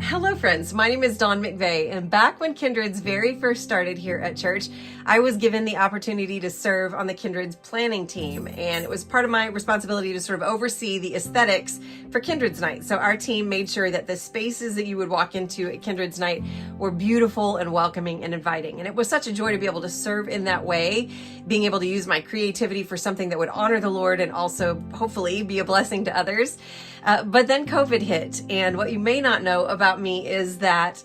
Hello friends, my name is Dawn McVey, and back when Kindreds very first started here at church, I was given the opportunity to serve on the Kindreds planning team, and it was part of my responsibility to sort of oversee the aesthetics for Kindreds night. So our team made sure that the spaces that you would walk into at Kindreds night were beautiful and welcoming and inviting, and it was such a joy to be able to serve in that way, being able to use my creativity for something that would honor the Lord and also hopefully be a blessing to others. But then COVID hit, and what you may not know about me is that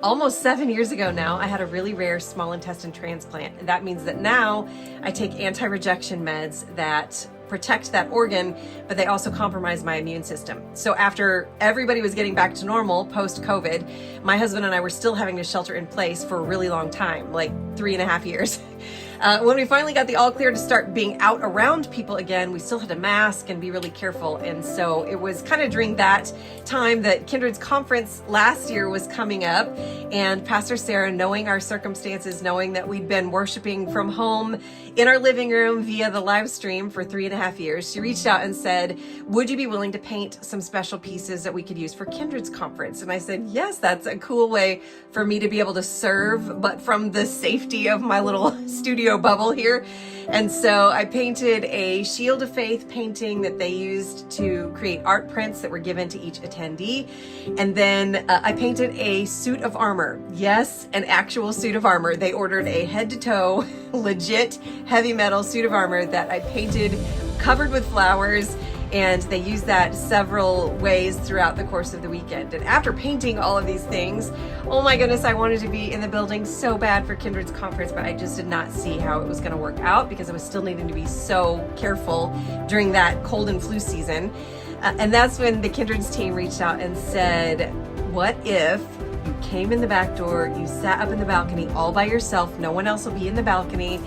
almost 7 years ago now, I had a really rare small intestine transplant. And that means that now I take anti-rejection meds that protect that organ, but they also compromise my immune system. So after everybody was getting back to normal post-COVID, my husband and I were still having to shelter in place for a really long time, like 3.5 years. When we finally got the all clear to start being out around people again, we still had to mask and be really careful. And so it was kind of during that time that Kindred's conference last year was coming up, and Pastor Sarah, knowing our circumstances, knowing that we'd been worshiping from home in our living room via the live stream for 3.5 years, she reached out and said, would you be willing to paint some special pieces that we could use for Kindred's conference? And I said, yes, that's a cool way for me to be able to serve, but from the safety of my little studio bubble here. And so I painted a Shield of Faith painting that they used to create art prints that were given to each attendee. And then I painted a suit of armor. Yes, an actual suit of armor. They ordered a head to toe, legit heavy metal suit of armor that I painted covered with flowers. And they used that several ways throughout the course of the weekend. And after painting all of these things, oh my goodness, I wanted to be in the building so bad for Kindred's conference, but I just did not see how it was going to work out because I was still needing to be so careful during that cold and flu season. And that's when the Kindred's team reached out and said, what if you came in the back door, you sat up in the balcony all by yourself, no one else will be in the balcony.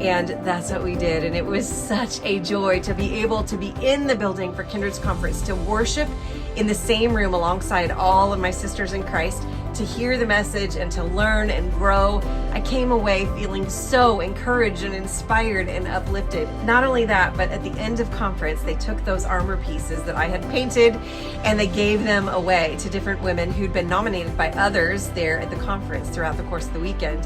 And that's what we did. And it was such a joy to be able to be in the building for Kindred's conference, to worship in the same room alongside all of my sisters in Christ, to hear the message and to learn and grow. I came away feeling so encouraged and inspired and uplifted. Not only that, but at the end of conference, they took those armor pieces that I had painted and they gave them away to different women who'd been nominated by others there at the conference throughout the course of the weekend.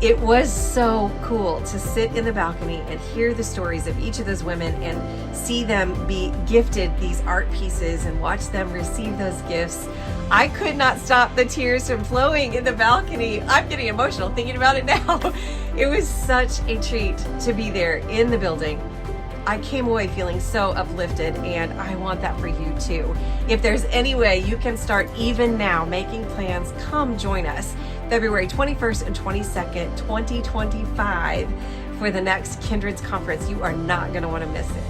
It was so cool to sit in the balcony and hear the stories of each of those women and see them be gifted these art pieces and watch them receive those gifts. I could not stop the tears from flowing in the balcony. I'm getting emotional thinking about it now. It was such a treat to be there in the building. I came away feeling so uplifted, and I want that for you too. If there's any way you can start even now making plans, come join us February 21st and 22nd, 2025 for the next Kindred's conference. You are not going to want to miss it.